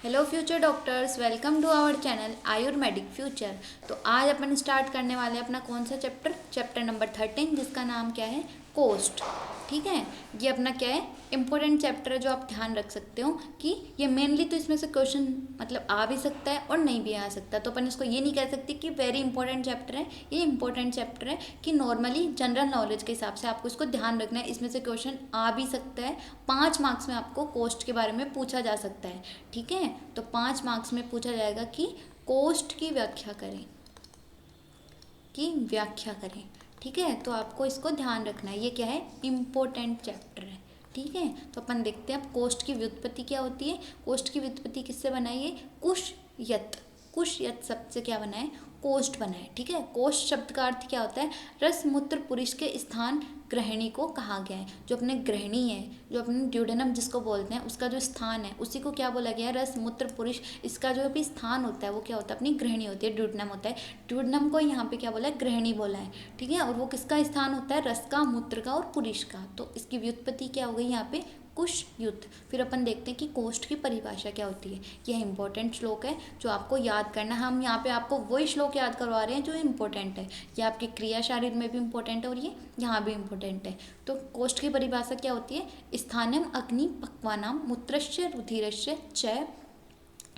Hello future doctors, welcome to our channel Ayurvedic Future. तो आज अपन start करने वाले हैं अपना कौन सा चैप्टर नंबर 13, जिसका नाम क्या है, कोस्ट। ठीक है, ये अपना क्या है, इंपॉर्टेंट चैप्टर है जो आप ध्यान रख सकते हो कि ये मेनली तो इसमें से क्वेश्चन मतलब आ भी सकता है और नहीं भी आ सकता। तो अपन इसको ये नहीं कह सकते कि वेरी इंपॉर्टेंट चैप्टर है, ये इंपॉर्टेंट चैप्टर है कि नॉर्मली जनरल नॉलेज के हिसाब से आपको इसको ध्यान रखना है। इसमें से क्वेश्चन आ भी सकता है, 5 मार्क्स में आपको कोस्ट के बारे में पूछा जा सकता है। ठीक है, तो 5 मार्क्स में पूछा जाएगा कि कोस्ट की व्याख्या करें। ठीक है, तो आपको इसको ध्यान रखना है, ये क्या है, इम्पोर्टेंट चैप्टर है। ठीक है, तो अपन देखते हैं अब कोस्ट की व्युत्पत्ति क्या होती है। कोस्ट की व्युत्पत्ति किससे बनाई है, कुश यत शब्द से क्या बना है, कोष्ठ बना है। ठीक है, कोष्ठ शब्द का अर्थ क्या होता है, रस मूत्र पुरुष के स्थान ग्रहणी को कहा गया है। जो अपने ग्रहणी है, जो अपने ड्यूडेनम जिसको बोलते हैं, उसका जो स्थान है उसी को क्या बोला गया है, रस मूत्र पुरुष। इसका जो भी स्थान होता है वो क्या होता है, अपनी ग्रहणी होती है, ड्यूडेनम होता है। ड्यूडेनम को यहाँ पे क्या बोला है, ग्रहणी बोला है। ठीक है, और वो किसका स्थान होता है, रस का, मूत्र का और पुरुष का। तो इसकी व्युत्पत्ति क्या हो गई यहाँ पे, कुश युद्ध। फिर अपन देखते हैं कि कोष्ठ की परिभाषा क्या होती है। यह इंपॉर्टेंट श्लोक है जो आपको याद करना है। हम यहाँ पे आपको वही श्लोक याद करवा रहे हैं जो इंपॉर्टेंट है। ये आपके क्रिया शारीर में भी इंपॉर्टेंट है और ये यहाँ भी इंपॉर्टेंट है। तो कोष्ठ की परिभाषा क्या होती है, स्थानम अग्नि पक्वानाम मूत्रस्य रुधिरस्य च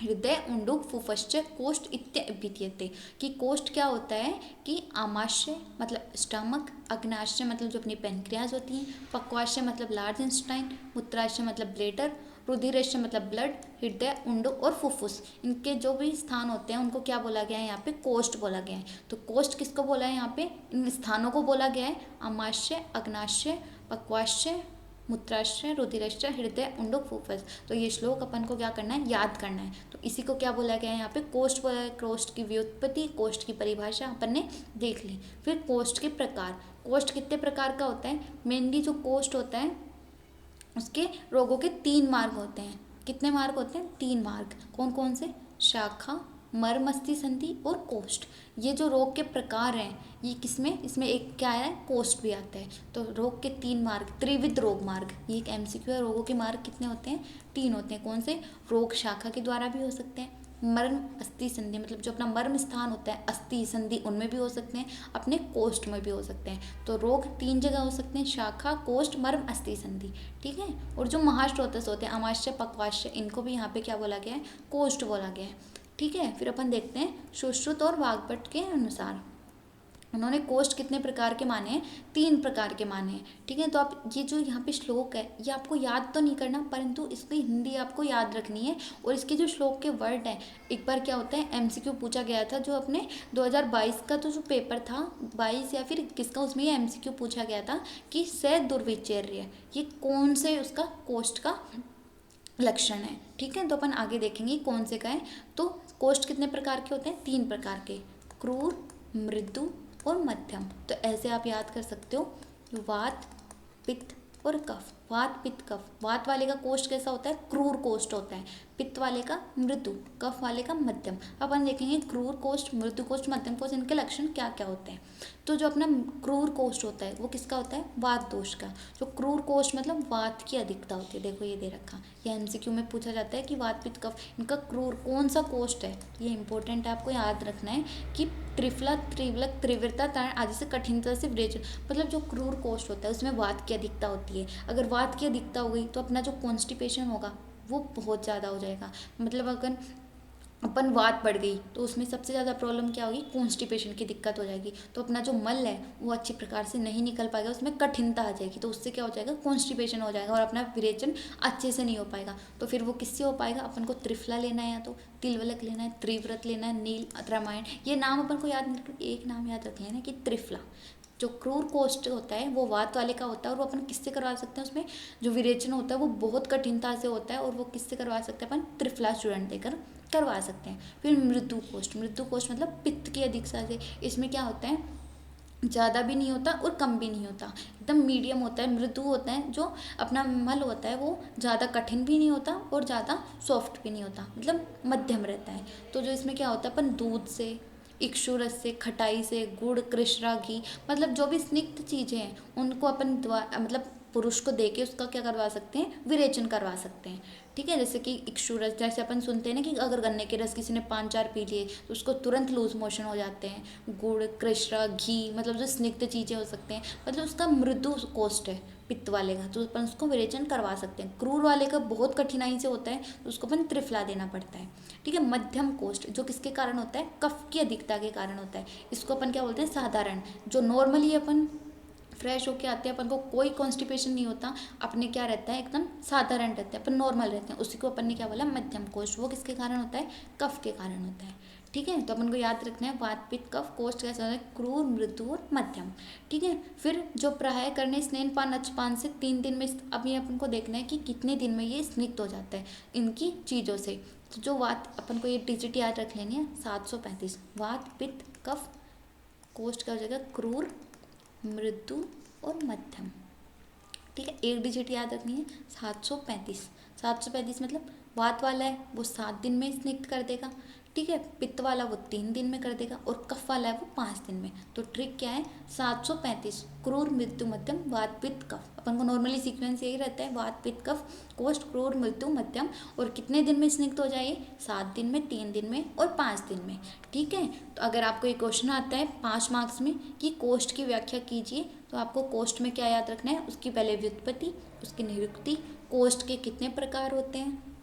हृदय उंडुक फुफश्च कोष्ठ इत्यभिधीयते। कि कोष्ठ क्या होता है कि आमाशय मतलब स्टमक, अग्नाशय मतलब जो अपनी पेनक्रियाज होती हैं, पक्वाशय मतलब लार्ज इंस्टाइन, मूत्राशय मतलब ब्लेडर, रुधिरशय मतलब ब्लड, हृदय, उंडुक और फुफ्फुस, इनके जो भी स्थान होते हैं उनको क्या बोला गया है, यहाँ पे कोष्ठ बोला गया है। तो कोष्ठ किसको बोला है, यहाँ पे इन स्थानों को बोला गया है, आमाशय, अग्नाशय, पक्वाशय, मूत्राशय, रुधिराशय, हृदय, उंडुक, फुफ्फुस। तो ये श्लोक अपन को क्या करना है, याद करना है। तो इसी को क्या बोला गया है, यहाँ पे कोष्ठ बोला है। कोष्ठ की व्युत्पत्ति, कोष्ठ की परिभाषा अपन ने देख ली। फिर कोष्ठ के प्रकार, कोष्ठ कितने प्रकार का होता है, मेनली जो कोष्ठ होता है उसके रोगों के 3 मार्ग होते हैं। कितने मार्ग होते हैं, 3 मार्ग। कौन कौन से, शाखा, मर्म अस्थि संधि और कोष्ठ। ये जो रोग के प्रकार हैं ये किसमें, इसमें एक क्या है, कोष्ठ भी आता है। तो रोग के 3 मार्ग, त्रिविध रोग मार्ग, ये एक एमसीक्यू है। रोगों के मार्ग कितने होते हैं, 3 होते हैं। कौन से, रोग शाखा के द्वारा भी हो सकते हैं, मर्म अस्थि संधि मतलब जो अपना मर्म स्थान होता है, अस्थि संधि उनमें भी हो सकते हैं, अपने कोष्ठ में भी हो सकते हैं। तो रोग 3 जगह हो सकते हैं, शाखा, कोष्ठ, मर्म अस्थि संधि। ठीक है, और जो महास्त्रोतस होते हैं, अमाशय, पक्वाशय, इनको भी यहाँ पे क्या बोला गया है, कोष्ठ बोला गया है। ठीक है, फिर अपन देखते हैं सुश्रुत और वाग्भट के अनुसार उन्होंने कोष्ठ कितने प्रकार के माने हैं, 3 प्रकार के माने हैं। ठीक है, तो आप ये जो यहाँ पे श्लोक है ये आपको याद तो नहीं करना, परंतु इसकी हिंदी आपको याद रखनी है। और इसके जो श्लोक के वर्ड हैं, एक बार क्या होता है, एमसीक्यू पूछा गया था जो अपने 2022 का तो जो पेपर था 22 या फिर किसका, उसमें ये एमसीक्यू पूछा गया था कि स दुर्विचर्य ये कौन से उसका कोष्ठ का लक्षण है। ठीक है, तो अपन आगे देखेंगे कौन से का है। तो कोष्ठ कितने प्रकार के होते हैं, 3 प्रकार के, क्रूर, मृदु और मध्यम। तो ऐसे आप याद कर सकते हो, वात, पित्त और कफ। वात, पित्त, कफ। वात वाले का कोष्ठ कैसा होता है, क्रूर कोष्ठ होता है। पित्त वाले का मृदु, कफ वाले का मध्यम। अपन देखेंगे क्रूर कोष्ठ, मृदु कोष्ठ, मध्यम कोष्ठ, इनके लक्षण क्या क्या होते हैं। तो जो अपना क्रूर कोष्ठ होता है वो किसका होता है, वात दोष का। जो क्रूर कोष्ठ मतलब वात की अधिकता होती है। देखो ये दे रखा, ये एमसीक्यू में पूछा जाता है कि वात, पित्त, कफ, इनका क्रूर कौन सा कोष्ठ है। ये इंपॉर्टेंट है, आपको याद रखना है कि त्रिफला, त्रिवलक, त्रिवृता, तारण आदि से कठिनता से विरेचन, मतलब जो क्रूर कोष्ठ होता है उसमें वात की अधिकता होती है। अगर वात की अधिकता हो गई तो अपना जो कॉन्स्टिपेशन होगा वो बहुत ज़्यादा हो जाएगा। मतलब अगर अपन वात बढ़ गई तो उसमें सबसे ज़्यादा प्रॉब्लम क्या होगी, कॉन्स्टिपेशन की दिक्कत हो जाएगी। तो अपना जो मल है वो अच्छी प्रकार से नहीं निकल पाएगा, उसमें कठिनता आ जाएगी। तो उससे क्या हो जाएगा, कॉन्स्टिपेशन हो जाएगा और अपना विरेचन अच्छे से नहीं हो पाएगा। तो फिर वो किससे हो पाएगा, अपन को त्रिफला लेना है, या तो तिलवलक लेना है, त्रिव्रत लेना है, नील, रामायण। ये नाम अपन को याद नहीं, एक नाम याद रख लेना कि त्रिफला। जो क्रूर कोष्ठ होता है वो वात वाले का होता है और वो अपन किससे करवा सकते हैं, उसमें जो विरेचन होता है वो बहुत कठिनता से होता है और वो किससे करवा सकते हैं, अपन त्रिफला चूर्ण देकर करवा सकते हैं। फिर मृदु कोष्ठ, मृदु कोष्ठ मतलब पित्त की अधिकता से। इसमें क्या होता है, ज़्यादा भी नहीं होता और कम भी नहीं होता, एकदम मीडियम होता है, मृदु होता है। जो अपना मल होता है वो ज़्यादा कठिन भी नहीं होता और ज़्यादा सॉफ्ट भी नहीं होता, मतलब मध्यम रहता है। तो जो इसमें क्या होता है, अपन दूध से, इक्षुरस से, खटाई से, गुड़, कृष्णा, घी, मतलब जो भी स्निग्ध चीज़ें हैं उनको अपन मतलब पुरुष को देके उसका क्या करवा सकते हैं, विरेचन करवा सकते हैं। ठीक है, जैसे कि इक्षुरस, जैसे अपन सुनते हैं ना कि अगर गन्ने के रस किसी ने 5-4 पी लिए तो उसको तुरंत लूज मोशन हो जाते हैं। गुड़, कृष्णा, घी, मतलब जो स्निग्ध चीज़ें हो सकते हैं, मतलब उसका मृदु कोष्ठ है पित्त वाले का, तो अपन उसको विरेचन करवा सकते हैं। क्रूर वाले का बहुत कठिनाई से होता है तो उसको अपन त्रिफला देना पड़ता है। ठीक है, मध्यम कोष्ठ जो किसके कारण होता है, कफ की अधिकता के कारण होता है, इसको अपन क्या बोलते हैं, साधारण। जो नॉर्मली अपन फ्रेश होके आते हैं, अपन को कोई कॉन्स्टिपेशन नहीं होता, अपने क्या रहता है, एकदम साधारण रहते हैं, अपन नॉर्मल रहते हैं, उसी को अपन ने क्या बोला, मध्यम कोष्ठ। वो किसके कारण होता है, कफ के कारण होता है। ठीक है, तो अपन को याद रखना है वात पित्त कफ कोष्ठ कैसा होता है, क्रूर, मृदु और मध्यम। ठीक है, फिर जो प्राय करने स्नेनपान अच्छपान से 3 दिन में, अब ये अपन को देखना है कि कितने दिन में ये स्निग्ध हो जाता है इनकी चीज़ों से। तो जो वात, अपन को ये डिजिट याद रख लेनी है 735, वात पित्त कफ कोष्ठ का हो जाएगा क्रूर, मृदु और मध्यम। ठीक है, एक डिजिट याद रखनी है 735। 735 मतलब वात वाला है वो 7 दिन में स्निग्ध कर देगा। ठीक है, पित्त वाला वो 3 दिन में कर देगा और कफ वाला है वो 5 दिन में। तो ट्रिक क्या है, 735 क्रूर, मृत्यु, मध्यम, वात पित्त कफ। अपन को नॉर्मली सीक्वेंस यही रहता है, वात पित्त कफ कोष्ठ, क्रूर, मृत्यु, मध्यम। और कितने दिन में स्निग्ध हो जाए, 7 दिन में, 3 दिन में और 5 दिन में। ठीक है, तो अगर आपको एक क्वेश्चन आता है 5 मार्क्स में कि कोष्ठ की व्याख्या कीजिए, तो आपको कोष्ठ में क्या याद रखना है, उसकी पहले व्युत्पत्ति, उसकी निरुक्ति, कोष्ठ के कितने प्रकार होते हैं,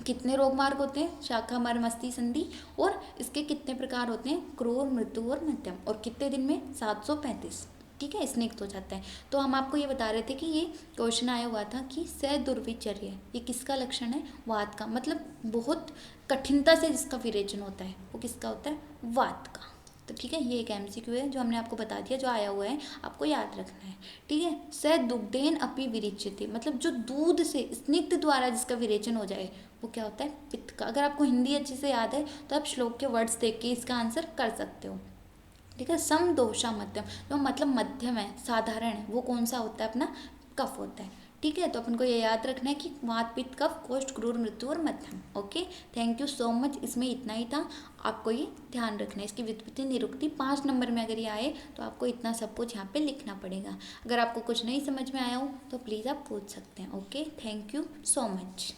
कितने रोग मार्ग होते हैं, शाखा, मर्म, मस्ती, संधि, और इसके कितने प्रकार होते हैं, क्रूर, मृदु और मध्यम, और कितने दिन में, 735। ठीक है, स्निग्ध हो जाता है। तो हम आपको ये बता रहे थे कि ये क्वेश्चन आया हुआ था कि सदुर्विचर्य ये किसका लक्षण है, वात का, मतलब बहुत कठिनता से जिसका विरेचन होता है वो किसका होता है, वात का। तो ठीक है, ये एक एमसीक्यू है जो हमने आपको बता दिया, जो आया हुआ है आपको याद रखना है। ठीक है, स दुग्धेन अपि विरेच्यते, मतलब जो दूध से, स्निग्ध द्वारा जिसका विरेचन हो जाए वो क्या होता है, पित्त का। अगर आपको हिंदी अच्छे से याद है तो आप श्लोक के वर्ड्स देख के इसका आंसर कर सकते हो। ठीक है, समदोषा मध्यम, जो मतलब मध्यम है, साधारण है, वो कौन सा होता है, अपना कफ होता है। ठीक है, तो अपन को ये याद रखना है कि वात पित्त कफ कोष्ठ क्रूर मृत्यु और मध्यम। Okay, thank you so much. इसमें इतना ही था, आपको ये ध्यान रखना है। इसकी व्युत्पत्ति निरुक्ति 5 नंबर में अगर ये आए तो आपको इतना सब कुछ यहाँ पे लिखना पड़ेगा। अगर आपको कुछ नहीं समझ में आया हो तो प्लीज़ आप पूछ सकते हैं। Okay, thank you so much.